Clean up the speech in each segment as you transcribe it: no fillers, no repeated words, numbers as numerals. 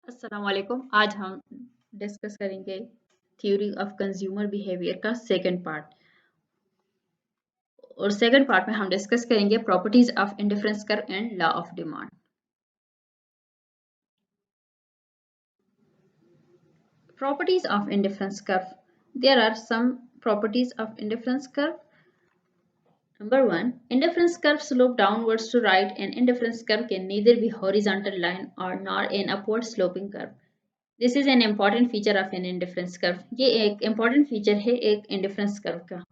अस्सलाम वालेकुम। आज हम डिस्कस करेंगे थ्योरी ऑफ कंज्यूमर बिहेवियर का सेकंड पार्ट। और सेकंड पार्ट में हम डिस्कस करेंगे properties of indifference curve and law of demand. Properties of indifference curve, there are some properties of indifference curve. Number 1, indifference curve slope downwards to right. An indifference curve can neither be horizontal line or nor an upward sloping curve. This is an important feature of an indifference curve. ये एक important feature है एक indifference curve का।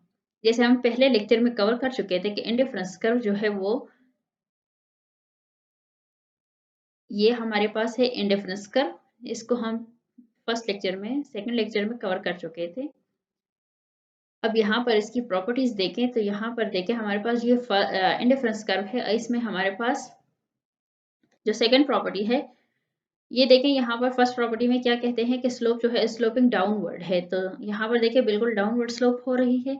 जैसे हम पहले lecture में cover कर चुके थे कि इंडिफरेंस कर्व जो है वो ये हमारे पास है इंडिफरेंस कर्व। इसको हम फर्स्ट लेक्चर में सेकंड लेक्चर में कवर कर चुके थे। अब यहाँ पर इसकी प्रॉपर्टीज देखें तो यहाँ पर देखें हमारे पास ये इंडिफरेंस कर्व है। इसमें हमारे पास जो सेकंड प्रॉपर्टी है ये देखें, यहाँ पर फर्स्ट प्रॉपर्टी में क्या कहते हैं कि स्लोप जो है स्लोपिंग डाउनवर्ड है। तो यहाँ पर देखें बिल्कुल डाउनवर्ड स्लोप हो रही है।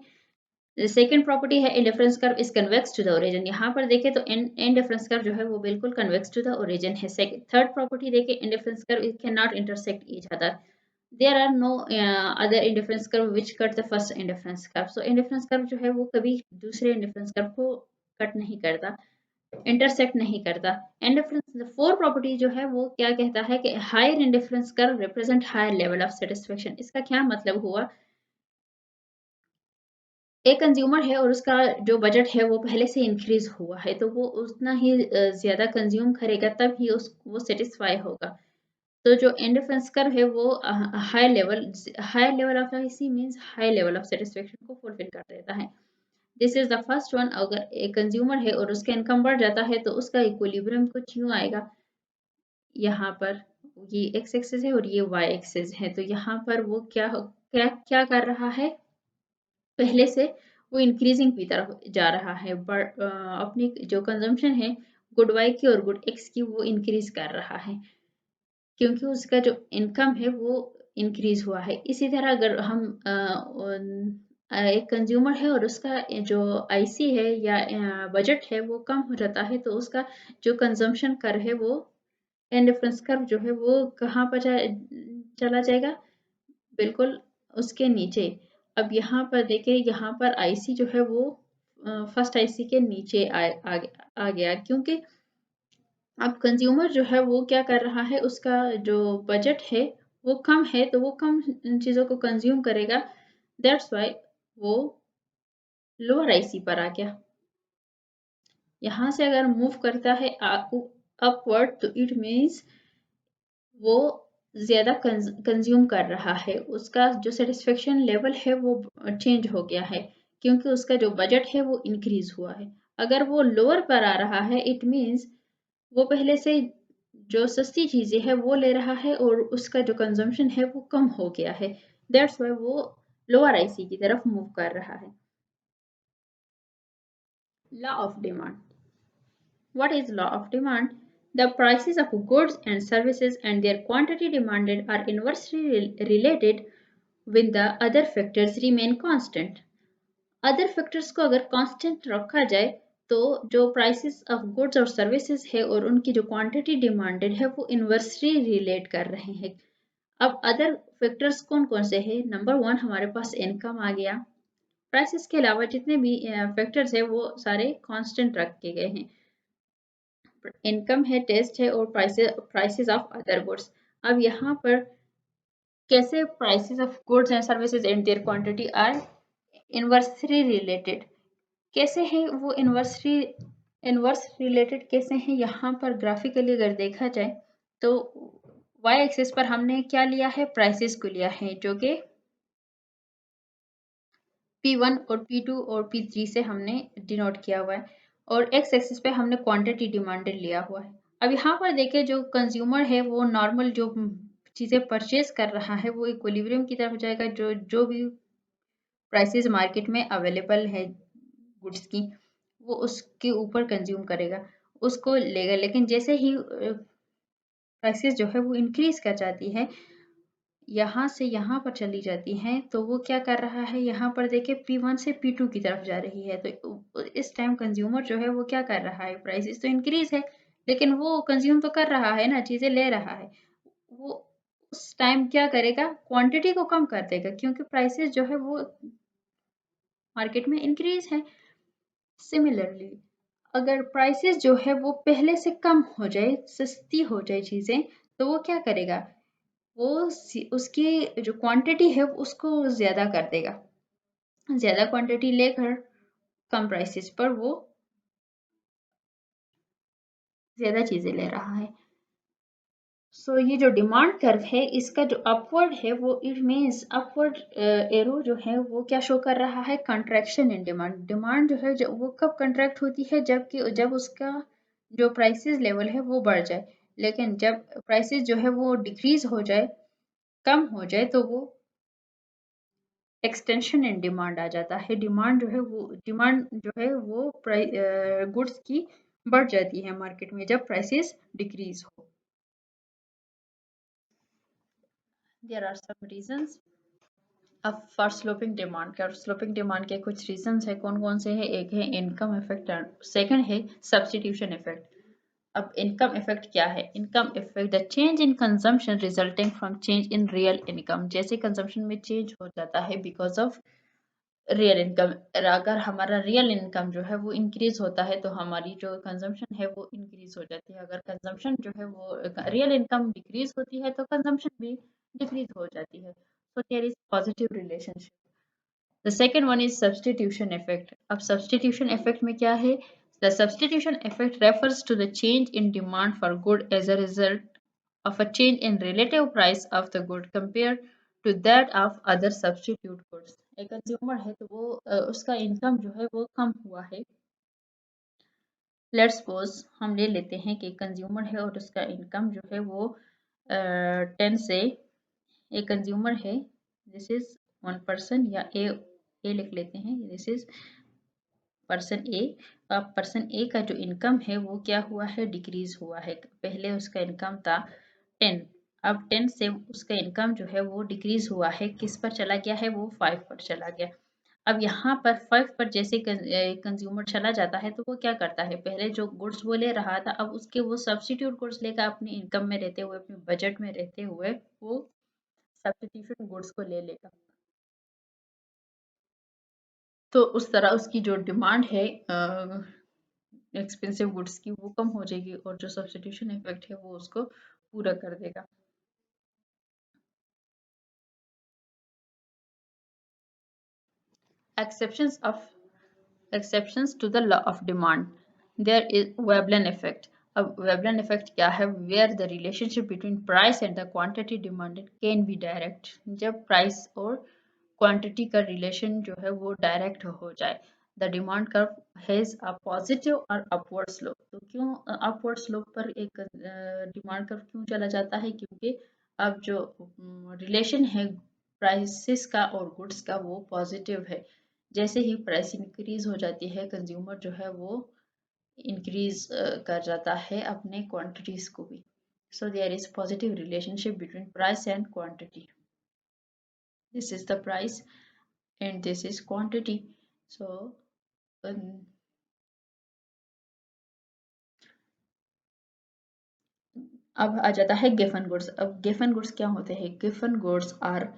सेकेंड प्रॉपर्टी है indifference curve is convex to the origin. यहाँ पर देखें तो इंडिफरेंस कर्व जो है वो बिल्कुल कन्वेक्स टू द ओरिजिन है। थर्ड प्रॉपर्टी देखें indifference curve it can not intersect each other. There are no other indifference curve which cut the first indifference curve. So indifference curve जो है वो कभी दूसरे इंडिफरेंस कर्व को cut नहीं करता, इंटरसेक्ट नहीं करता। इंडिफरेंस फोर प्रॉपर्टी जो है वो क्या कहता है कि higher indifference curve represent higher level of satisfaction. इसका क्या मतलब हुआ, एक कंज्यूमर है और उसका जो बजट है वो पहले से इंक्रीज हुआ है तो वो उतना ही ज्यादा कंज्यूम करेगा तब ही वो सेटिस्फाई होगा। तो जो इंडिफरेंस कर्व है वो high level of IC means high level of satisfaction को फुलफिल कर देता है। This is the first one. अगर एक कंज्यूमर है और उसका इनकम बढ़ जाता है तो उसका इक्विलिब्रियम कुछ यूं आएगा, यहाँ पर ये एक्स एक्सिस है और ये वाई एक्सिस है। तो यहाँ पर वो क्या क्या कर रहा है, पहले से वो इंक्रीजिंग की तरफ जा रहा है। बट अपनी जो कंजम्पशन है गुड वाई की और गुड एक्स की वो इंक्रीज कर रहा है क्योंकि उसका जो इनकम है वो इंक्रीज हुआ है। इसी तरह अगर हम एक कंज्यूमर है और उसका जो आईसी है या बजट है वो कम हो जाता है तो उसका जो कंजम्पशन कर है वो इंडिफरेंस कर्व जो है वो कहाँ पर चला जाएगा, बिल्कुल उसके नीचे। अब यहाँ पर देखिए, यहाँ पर आईसी जो है वो फर्स्ट आईसी के नीचे आ गया क्योंकि अब कंज्यूमर जो है वो क्या कर रहा है, उसका जो बजट है वो कम है तो वो कम चीज़ों को कंज्यूम करेगा। दैट्स वाई वो लोअर आईसी पर आ गया। यहाँ से अगर मूव करता है अपवर्ड तो इट मीन्स वो ज्यादा कंज्यूम कर रहा है, उसका जो सेटिस्फेक्शन लेवल है वो चेंज हो गया है क्योंकि उसका जो बजट है वो इंक्रीज हुआ है। अगर वो लोअर पर आ रहा है इट मीन्स वो पहले से जो सस्ती चीजें है वो ले रहा है और उसका जो कंजम्पशन है वो कम हो गया है। दैट्स वाई वो लोअर आईसी की तरफ मूव कर रहा है। Law of demand, what is law of demand? The prices of goods and services and their quantity demanded are inversely related when the other factors remain constant. Other factors को अगर constant रखा जाए तो जो prices of goods और services है और उनकी जो क्वांटिटी डिमांडेड है वो इन्वर्सली रिलेट कर रहे हैं। अब अदर फैक्टर्स कौन कौन से हैं? नंबर वन हमारे पास इनकम आ गया। प्राइसेस के अलावा जितने भी फैक्टर्स है वो सारे कांस्टेंट रखे गए हैं। इनकम है, टेस्ट है और प्राइसेस ऑफ अदर गुड्स। अब यहाँ पर कैसे prices of goods and services and their quantity are inversely related, कैसे है वो इनवर्स रिलेटेड कैसे हैं? यहाँ पर ग्राफिकली अगर देखा जाए तो वाई एक्सिस पर हमने क्या लिया है, प्राइसेस को लिया है जो कि P1 और P2 और P3 से हमने डिनोट किया हुआ है और एक्स एक्सिस पे हमने क्वांटिटी डिमांडेड लिया हुआ है। अब यहाँ पर देखें जो कंज्यूमर है वो नॉर्मल जो चीज़ें परचेज कर रहा है वो इक्विलिब्रियम की तरफ जाएगा। जो जो भी प्राइसेस मार्केट में अवेलेबल है गुड्स की वो उसके ऊपर कंज्यूम करेगा, उसको लेगा। लेकिन जैसे ही प्राइसेस जो है वो इंक्रीज कर जाती है, यहाँ से यहाँ पर चली जाती हैं तो वो क्या कर रहा है, यहाँ पर देखिए P1 से P2 की तरफ जा रही है। तो इस टाइम कंज्यूमर जो है वो क्या कर रहा है, प्राइसेस तो इंक्रीज है लेकिन वो कंज्यूम तो कर रहा है ना, चीज़ें ले रहा है। वो उस टाइम क्या करेगा, क्वांटिटी को कम कर देगा, क्योंकि प्राइसेस जो है वो मार्केट में इंक्रीज है। सिमिलरली अगर प्राइसेस जो है वो पहले से कम हो जाए, सस्ती हो जाए चीजें, तो वो क्या करेगा, वो उसकी जो क्वांटिटी है उसको ज्यादा कर देगा, ज्यादा क्वांटिटी लेकर कम प्राइसेस पर वो ज्यादा चीजें ले रहा है। सो ये जो डिमांड कर्व है इसका जो अपवर्ड है वो इट मीन्स अपवर्ड एरो जो है वो क्या शो कर रहा है, कंट्रैक्शन इन डिमांड। डिमांड जो है वो कब कंट्रैक्ट होती है, जब उसका जो प्राइसेस लेवल है वो बढ़ जाए, लेकिन जब प्राइसेस जो है वो डिक्रीज हो जाए, कम हो जाए, तो वो एक्सटेंशन इन डिमांड आ जाता है। डिमांड जो है वो गुड्स की बढ़ जाती है मार्केट में जब प्राइसेस डिक्रीज हो। There are some reasons. अब फॉर स्लोपिंग डिमांड, क्या स्लोपिंग डिमांड के कुछ रीजंस है, कौन कौन से हैं, एक है इनकम इफेक्ट, सेकंड है सब्स्टिट्यूशन इफेक्ट। अब इनकम इफेक्ट क्या है, income effect the change in consumption resulting from change in real income. जैसे कंजम्पशन में चेंज हो जाता है बिकॉज ऑफ रियल इनकम, अगर हमारा रियल इनकम जो है वो इंक्रीज होता है तो हमारी जो कंजम्पशन है वो इंक्रीज हो जाती है। अगर कंजम्पशन जो है वो रियल इनकम डिक्रीज होती है तो कंजम्पशन भी डिक्रीज हो जाती है। So there is positive relationship. The second one is substitution effect. अब सब्सटीट्यूशन इफेक्ट में क्या है, the substitution effect refers to the change in demand for good as a result of a change in relative price of the good compared to that of other substitute goods। एक consumer है तो वो उसका income जो है वो कम हुआ है। लेट्स सपोज हम ले लेते हैं कि कंज्यूमर है और उसका इनकम जो है वो 10 से, एक कंज्यूमर है, दिस इज वन पर्सन, या ए लिख लेते हैं, दिस इज पर्सन ए। अब पर्सन ए का जो इनकम है वो क्या हुआ है, डिक्रीज हुआ है। पहले उसका इनकम था 10, अब 10 से उसका इनकम जो है वो डिक्रीज हुआ है, किस पर चला गया है, वो 5 पर चला गया। अब यहाँ पर 5 पर जैसे कंज्यूमर चला जाता है तो वो क्या करता है, पहले जो गुड्स वो ले रहा था अब उसके वो सब्स्टिट्यूट गुड्स लेकर अपने इनकम में रहते हुए, अपने बजट में रहते हुए वो सब्स्टिट्यूशन गुड्स को ले लेगा। तो उस तरह उसकी जो डिमांड है एक्सपेंसिव गुड्स की वो कम हो जाएगी और जो सब्स्टिट्यूशन इफेक्ट है वो उसको पूरा कर देगा। Exceptions of exceptions to the law of demand, there is Veblen effect। अब Veblen effect क्या है, where the relationship between price and the quantity demanded can be direct। जब price और quantity का relation जो है वो direct हो जाए। The demand curve has a positive और upward slope। तो क्यों upward slope पर एक demand curve क्यों चला जाता है, क्योंकि अब जो relation है prices का और goods का वो positive है। जैसे ही प्राइस इंक्रीज हो जाती है कंज्यूमर जो है वो इंक्रीज कर जाता है अपने क्वांटिटीज को भी। So there is positive relationship between price and quantity. This is the price and this is quantity. So अब आ जाता है गिवन गुड्स। अब गिवन गुड्स क्या होते हैं, गिवन goods are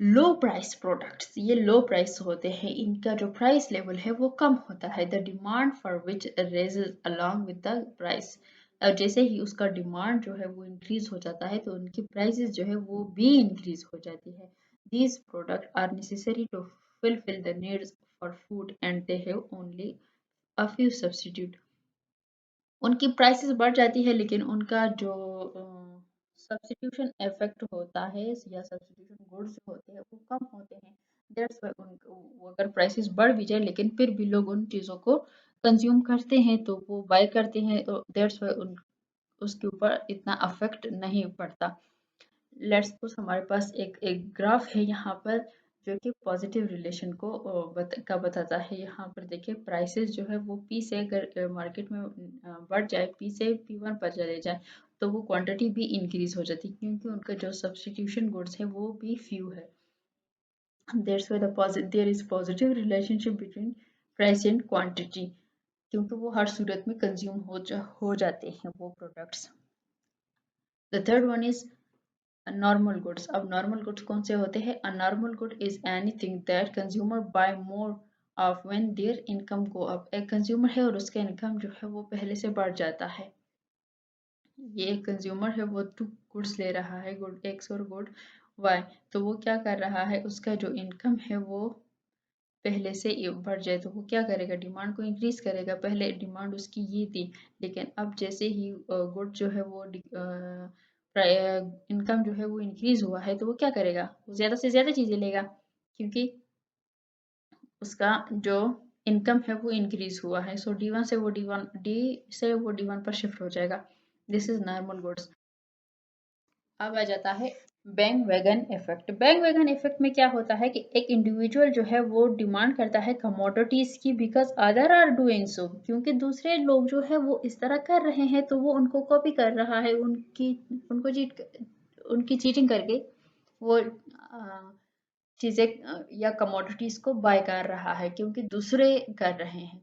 low price products. ये लो प्राइस होते हैं, इनका जो प्राइस लेवल है वो कम होता है। The demand for which raises along with the price. और जैसे ही उसका डिमांड जो है वो इंक्रीज हो जाता है तो उनकी प्राइसेस जो है वो भी इंक्रीज हो जाती है। These product are necessary to fulfill the needs for food and they have only a few substitute। उनकी प्राइसेस बढ़ जाती है लेकिन उनका जो सब्स्टिट्यूशन इफेक्ट होता है या सब्स्टिट्यूशन गुड्स होते हैं वो कम होते हैं। दैट्स व्हाई उनको अगर प्राइसेस बढ़ भी जाए लेकिन फिर भी लोग उन चीज़ों को कंज्यूम करते हैं तो वो बाय करते हैं, तो दैट्स व्हाई उन उसके ऊपर इतना अफेक्ट नहीं पड़ता। लेट्स सपोज हमारे पास एक एक ग्राफ है यहाँ पर जो कि पॉजिटिव रिलेशन को का बताता है। यहाँ पर देखिए प्राइसेस जो है वो पी से अगर मार्केट में बढ़ जाए, पी से P1 पर चले जाए तो वो क्वांटिटी भी इंक्रीज हो जाती है क्योंकि उनका जो सब्स्टिट्यूशन गुड्स है वो भी फ्यू है। That's why there is positive relationship between price and quantity, क्योंकि वो हर सूरत में कंज्यूम हो जाते हैं वो products. The third one is normal goods. अब नॉर्मल गुड्स कौन से होते हैं? A normal good is anything that consumer buy more of when their income go up. एक कंज्यूमर है और उसका इनकम जो है वो पहले से बढ़ जाता है। ये एक कंज्यूमर है, वो टू गुड्स ले रहा है, गुड एक्स और गुड वाई। तो वो क्या कर रहा है, उसका जो इनकम है वो पहले से बढ़ जाए तो वो क्या करेगा, डिमांड को इंक्रीज करेगा। पहले डिमांड उसकी ये थी, लेकिन अब जैसे ही गुड जो है वो इनकम जो है वो इंक्रीज हुआ है, तो वो क्या करेगा, वो ज्यादा से ज्यादा चीजें लेगा, क्योंकि उसका जो इनकम है वो इंक्रीज हुआ है। सो D1 से वो D1 पर शिफ्ट हो जाएगा। This is normal goods. अब आ जाता है band wagon effect. Band wagon effect में क्या होता है कि एक इंडिविजुअल जो है वो डिमांड करता है कमोडिटीज की, because other are doing so, क्योंकि दूसरे लोग जो है वो इस तरह कर रहे हैं तो वो उनको कॉपी कर रहा है, उनकी चीटिंग करके वो चीजें या कमोडिटीज को बाय कर रहा है, क्योंकि दूसरे कर रहे हैं।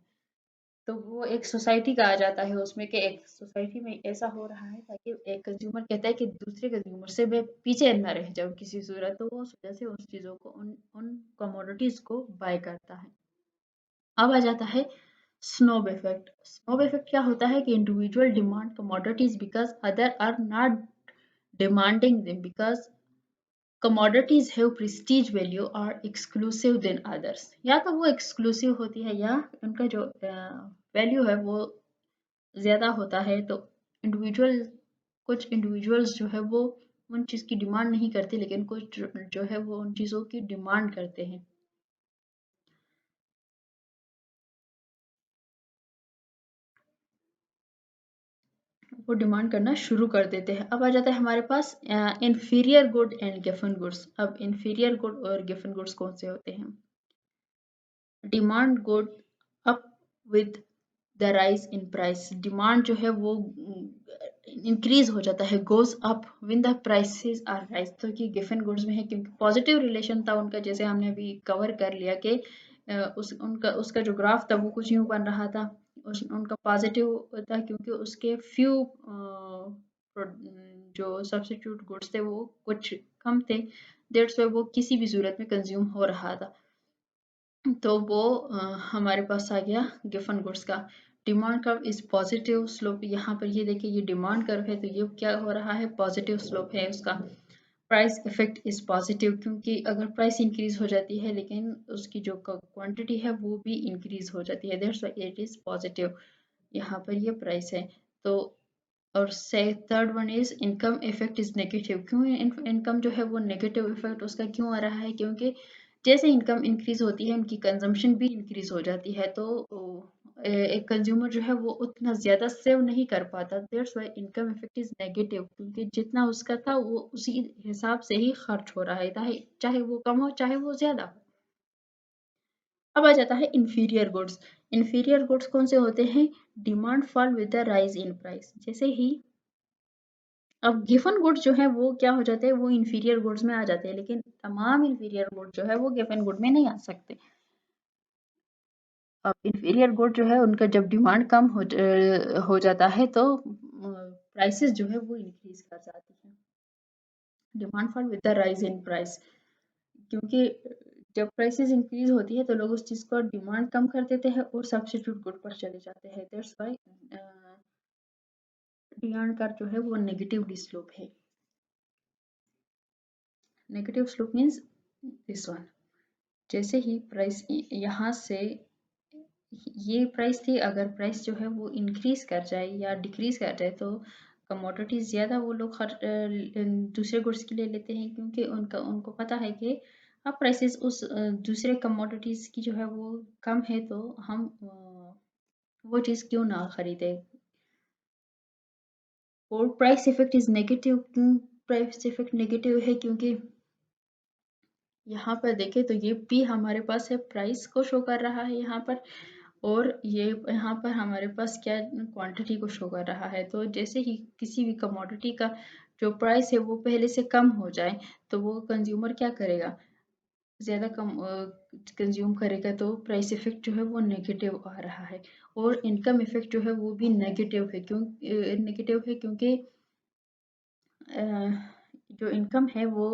तो वो एक सोसाइटी का आ जाता है उसमें, कि एक सोसाइटी में ऐसा हो रहा है ताकि एक कंज्यूमर कहता है कि दूसरे कंज्यूमर से मैं पीछे न रह जाऊं किसी सूरत, तो वो उस वजह से उस चीजों को उन कमोडिटीज को बाय करता है। अब आ जाता है स्नोब इफेक्ट। स्नोब इफेक्ट क्या होता है कि individual demand commodities because other are not demanding them, because commodities have prestige value or exclusive than others। या तो वो एक्सक्लूसिव होती है या उनका जो वैल्यू है वो ज्यादा होता है। तो इंडिविजुअल कुछ इंडिविजुअल्स जो है वो उन चीज की डिमांड नहीं करते, लेकिन कुछ जो है वो उन चीजों की डिमांड करते हैं। वो डिमांड करना शुरू कर देते हैं। अब आ जाता है हमारे पास इंफीरियर गुड एंड गिवन गुड्स। अब इंफीरियर गुड और गिवन गुड्स कौन से होते हैं? Demand good up with the rise in price. Demand जो है वो इंक्रीज हो जाता है, goes up when the prices are rise. तो कि गिवन गुड्स में है, क्योंकि पॉजिटिव रिलेशन था उनका, जैसे हमने अभी कवर कर लिया कि उसका जो ग्राफ था वो कुछ यूं बन रहा था। उनका पॉजिटिव था क्योंकि उसके फ्यू जो सब्स्टिट्यूट गुड्स थे वो कुछ कम थे, दैट्स वाई वो किसी भी सूरत में कंज्यूम हो रहा था। तो वो हमारे पास आ गया गिवन गुड्स का। Demand curve is positive slope. यहाँ पर ये देखिए, ये डिमांड कर्व है तो ये क्या हो रहा है, पॉजिटिव स्लोप है उसका। प्राइस इफेक्ट इज पॉजिटिव, क्योंकि अगर प्राइस इंक्रीज हो जाती है लेकिन उसकी जो क्वांटिटी है वो भी इंक्रीज हो जाती है, that's why it is positive. यहाँ पर ये प्राइस है। तो और से third one is income effect is negative. क्यों इनकम जो है वो नेगेटिव इफेक्ट उसका क्यों आ रहा है? क्योंकि जैसे इनकम इंक्रीज होती है उनकी कंजम्पशन भी इंक्रीज हो जाती है, तो एक कंज्यूमर जो है वो उतना ज्यादा सेव नहीं कर पाता, that's why income effect is negative, क्योंकि जितना उसका था वो उसी हिसाब से ही खर्च हो रहा है, चाहे चाहे वो कम हो चाहे वो ज्यादा हो। अब आ जाता है इंफीरियर गुड्स। इंफीरियर गुड्स कौन से होते हैं? Demand fall with the rise in price. जैसे ही अब गिवन गुड्स जो है वो क्या हो जाते हैं, वो इंफीरियर गुड्स में आ जाते हैं, लेकिन तमाम इंफीरियर गुड जो है वो गिवन गुड में नहीं आ सकते। अब इंफीरियर गुड जो है उनका जब डिमांड कम हो जाता है तो प्राइसेस जो है वो इंक्रीज कर जाती है। Demand fall with the rise in price, क्योंकि जब प्राइसेस इंक्रीज होती है तो लोग उस चीज को डिमांड कम कर देते हैं और सब्स्टिट्यूट गुड पर चले जाते हैं, दैट्स व्हाई डिमांड का जो है वो नेगेटिव स्लोप है। Negative slope means this one. जैसे ही प्राइस यहाँ से ये प्राइस थी, अगर प्राइस जो है वो इंक्रीज कर जाए या डिक्रीज कर जाए तो कमोडिटीज ज्यादा वो लोग दूसरे गुड्स के लिए लेते हैं, क्योंकि उनको पता है कि अब प्राइसेस उस दूसरे कमोडिटीज की जो है वो कम है, तो हम वो चीज क्यों ना खरीदे। और प्राइस इफेक्ट इज नेगेटिव। क्यों प्राइस इफेक्ट नेगेटिव है? क्योंकि यहाँ पर देखें तो ये पी हमारे पास है, प्राइस को शो कर रहा है यहाँ पर, और ये यहाँ पर हमारे पास क्या क्वांटिटी को शो कर रहा है। तो जैसे ही किसी भी कमोडिटी का जो प्राइस है वो पहले से कम हो जाए तो वो कंज्यूमर क्या करेगा, ज़्यादा कम कंज्यूम करेगा, तो प्राइस इफेक्ट जो है वो नेगेटिव आ रहा है। और इनकम इफेक्ट जो है वो भी नेगेटिव है। क्यों नेगेटिव है? क्योंकि जो इनकम है वो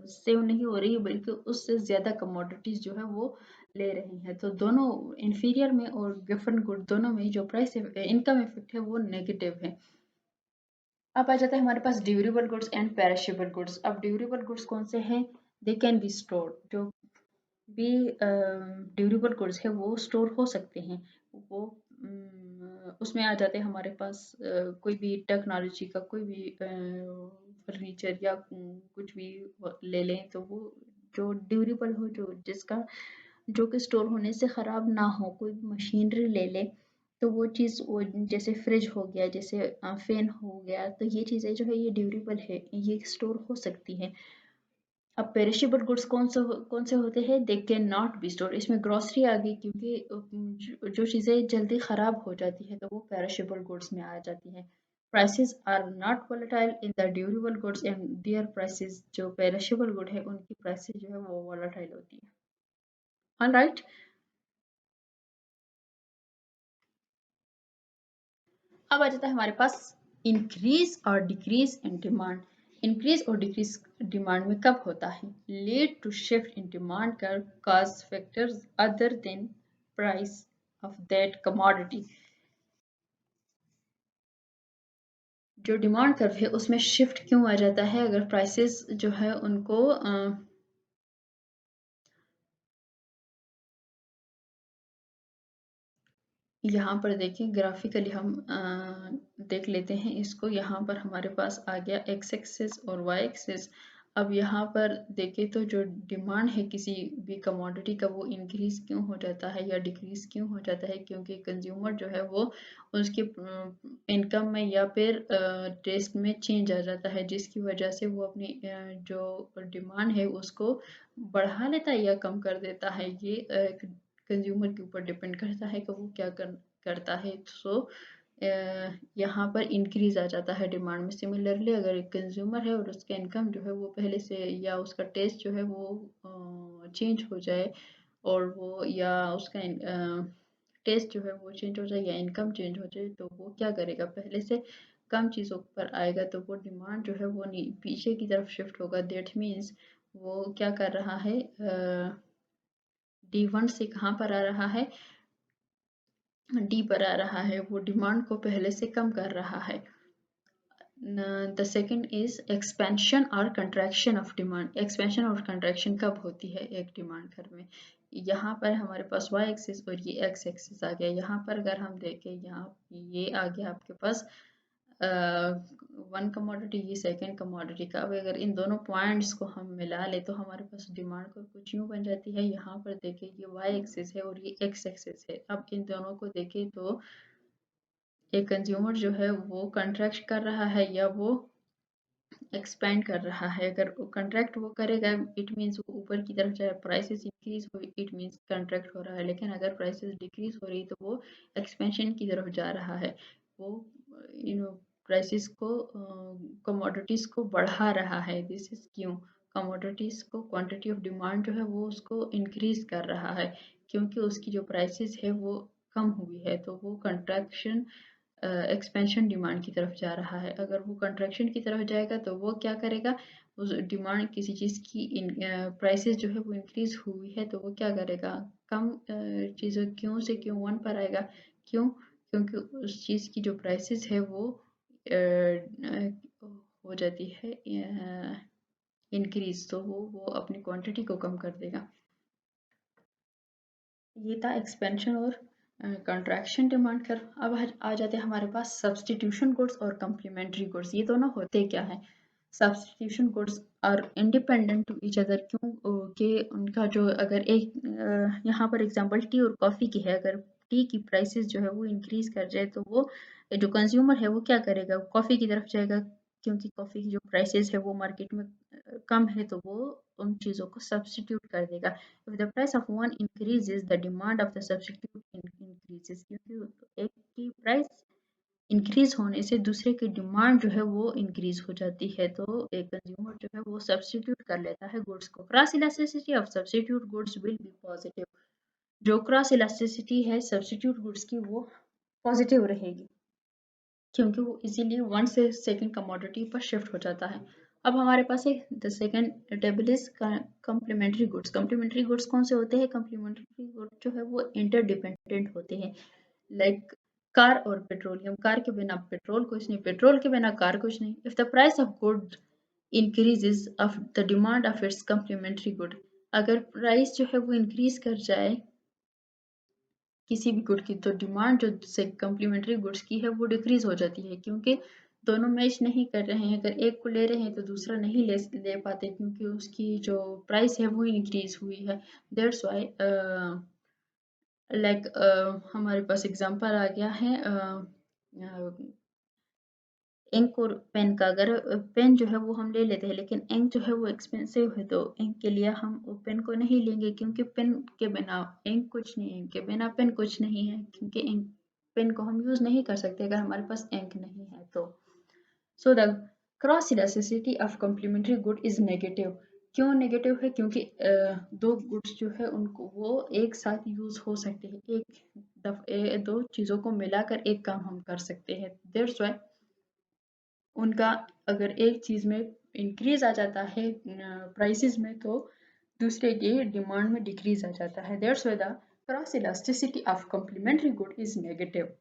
सेव नहीं हो रही है, बल्कि उससे ज़्यादा कमोडिटीज़ जो है वो ले रहे हैं। तो दोनों इंफीरियर में और गिवन गुड दोनों में जो प्राइस इनकम इफेक्ट है वो नेगेटिव है। अब आ जाता है हमारे पास durable goods and perishable goods. अब ड्यूरेबल गुड्स कौन से हैं? They can be store. जो भी ड्यूरेबल गुड्स है वो स्टोर हो सकते हैं। वो उसमें आ जाते हैं हमारे पास कोई भी टेक्नोलॉजी का कोई भी फर्नीचर या कुछ भी ले लें, तो वो जो ड्यूरेबल हो, जो जिसका जो कि स्टोर होने से ख़राब ना हो, कोई भी मशीनरी ले ले तो वो चीज़, वो जैसे फ्रिज हो गया, जैसे फैन हो गया, तो ये चीज़ें जो है ये ड्यूरेबल है, ये स्टोर हो सकती हैं। अब पेरिशेबल गुड्स कौन से होते हैं? They can not be store. इसमें ग्रोसरी आ गई, क्योंकि जो चीज़ें जल्दी ख़राब हो जाती है तो वो पेरिशेबल गुड्स में आ जाती हैं। Prices are not volatile in the durable goods and their prices, जो पेरिशेबल गुड है उनकी प्राइसेस जो है वो वोलेटाइल होती है। All right. अब आ जाता है हमारे पास इंक्रीज और डिक्रीज इन डिमांड। इंक्रीज और डिक्रीज डिमांड में कब होता है? Lead to shift in demand कर cause factors other than price of that commodity. जो डिमांड कर्व है उसमें शिफ्ट क्यों आ जाता है? अगर प्राइसेस जो है उनको यहाँ पर देखिए ग्राफिकली हम देख लेते हैं इसको। यहाँ पर हमारे पास आ गया एक्स एक्सिस और वाई एक्सिस। अब यहाँ पर देखें तो जो डिमांड है किसी भी कमोडिटी का वो इंक्रीज क्यों हो जाता है या डिक्रीज क्यों हो जाता है? क्योंकि कंज्यूमर जो है वो उसके इनकम में या फिर टेस्ट में चेंज आ जाता है, जिसकी वजह से वो अपनी जो डिमांड है उसको बढ़ा लेता है या कम कर देता है। ये कंज्यूमर के ऊपर डिपेंड करता है कि वो क्या करता है। सो यहाँ पर इंक्रीज आ जाता है डिमांड में। सिमिलरली अगर एक कंज्यूमर है और उसका इनकम जो है वो पहले से, या उसका टेस्ट जो है वो चेंज हो जाए, और वो या उसका टेस्ट जो है वो चेंज हो जाए या इनकम चेंज हो जाए, तो वो क्या करेगा? पहले से कम चीज़ों पर आएगा, तो वो डिमांड जो है वो पीछे की तरफ शिफ्ट होगा। दैट मीन्स वो क्या कर रहा है? D1 से कहाँ पर आ रहा है? डी पर आ रहा है। वो डिमांड को पहले से कम कर रहा है। द सेकेंड इज एक्सपेंशन और कंट्रैक्शन ऑफ डिमांड। एक्सपेंशन और कंट्रैक्शन कब होती है एक डिमांड कर्व में? यहाँ पर हमारे पास वाई एक्सिस और ये एक्स एक्सिस आ गया। यहाँ पर अगर हम देखें, यहाँ ये आ गया आपके पास वन कमोडिटी, ये सेकेंड कमोडिटी का। अब अगर इन दोनों पॉइंट्स को हम मिला ले तो हमारे पास डिमांड को कुछ यूँ बन जाती है। यहाँ पर देखें ये वाई एक्सिस है और ये एक्स एक्सिस है। अब इन दोनों को देखें तो एक कंज्यूमर जो है वो कंट्रैक्ट कर रहा है या वो एक्सपेंड कर रहा है। अगर कंट्रैक्ट वो करेगा, इट मीन्स वो ऊपर की तरफ जाए, प्राइसेस इंक्रीज हो, इट मीन्स कंट्रैक्ट हो रहा है। लेकिन अगर प्राइसेस डिक्रीज हो रही तो वो एक्सपेंशन की तरफ जा रहा है। वो प्राइसेस को, कमोडिटीज को बढ़ा रहा है। दिस इज क्यों? कमोडिटीज को क्वांटिटी ऑफ डिमांड जो है वो उसको इंक्रीज कर रहा है, क्योंकि उसकी जो प्राइसेस है वो कम हुई है, तो वो कंट्रैक्शन एक्सपेंशन डिमांड की तरफ जा रहा है। अगर वो कंट्रैक्शन की तरफ जाएगा तो वो क्या करेगा? उस डिमांड किसी चीज़ की प्राइसेस जो है वो इंक्रीज हुई है तो वो क्या करेगा? कम चीज़ों, क्यों से क्यों वन पर आएगा। क्यों? क्योंकि उस चीज़ की जो प्राइसेस है वो हो जाती है इंक्रीज, तो वो अपनी क्वांटिटी को कम कर देगा। ये था एक्सपेंशन और कंट्रैक्शन डिमांड कर्व। अब आ जाते हैं हमारे पास सब्सटीट्यूशन गुड्स और कम्प्लीमेंट्री गुड्स। ये दोनों होते क्या हैं? Substitution goods are independent to each other. क्यों? कि उनका जो, अगर एक यहाँ पर एग्जांपल टी और कॉफ़ी की है, अगर टी की प्राइसेस जो है वो इंक्रीज कर जाए तो वो जो कंज्यूमर है वो क्या करेगा? कॉफ़ी की तरफ जाएगा, क्योंकि कॉफ़ी की जो प्राइसेस है वो मार्केट में कम है, तो वो उन चीज़ों को सब्सटीट्यूट कर देगा। If the price of one increases, the demand of the substitute increases। क्योंकि एक की प्राइस इंक्रीज होने से दूसरे की डिमांड जो है वो इंक्रीज हो जाती है, तो एक कंज्यूमर जो है वो सब्सटीट्यूट कर लेता है गुड्स को। Cross elasticity of substitute goods will be positive. जो क्रॉस इलास्टिसिटी है सब्सटीट्यूट गुड्स की वो पॉजिटिव रहेगी, क्योंकि वो इजीली वन से सेकंड कमोडिटी पर शिफ्ट हो जाता है। अब हमारे पास है the second table is complementary goods. Complementary goods कौन से होते हैं? कम्प्लीमेंट्री गुड्स जो है वो इंटरडिपेंडेंट होते हैं, लाइक कार और पेट्रोलियम। कार के बिना पेट्रोल कुछ नहीं, पेट्रोल के बिना कार कुछ नहीं। If the price of good increases of the demand of its complementary good, अगर प्राइस जो है वो इंक्रीज कर जाए किसी भी गुड की, तो डिमांड जो से कम्प्लीमेंट्री गुड्स की है वो डिक्रीज हो जाती है, क्योंकि दोनों मैच नहीं कर रहे हैं। अगर एक को ले रहे हैं तो दूसरा नहीं ले पाते, क्योंकि उसकी जो प्राइस है वो इंक्रीज हुई है। दैट्स वाई लाइक हमारे पास एग्जांपल आ गया है इंक और पेन का। अगर पेन जो है वो हम ले लेते हैं, लेकिन इंक जो है वो एक्सपेंसिव है, तो इंक के लिए हम पेन को नहीं लेंगे, क्योंकि पेन के बिना इंक कुछ नहीं है, इंक के बिना पेन कुछ नहीं है, क्योंकि इंक पेन को हम यूज नहीं कर सकते अगर हमारे पास इंक नहीं है तो। So the cross elasticity of complementary good is negative. क्यों नेगेटिव है? क्योंकि दो गुड्स जो है उनको वो एक साथ यूज हो सकते हैं, एक दफे दो चीजों को मिलाकर एक काम हम कर सकते हैं। दैट्स व्हाई उनका अगर एक चीज़ में इंक्रीज आ जाता है प्राइसेस में, तो दूसरे के डिमांड में डिक्रीज आ जाता है। That's why the cross elasticity of complementary good is negative.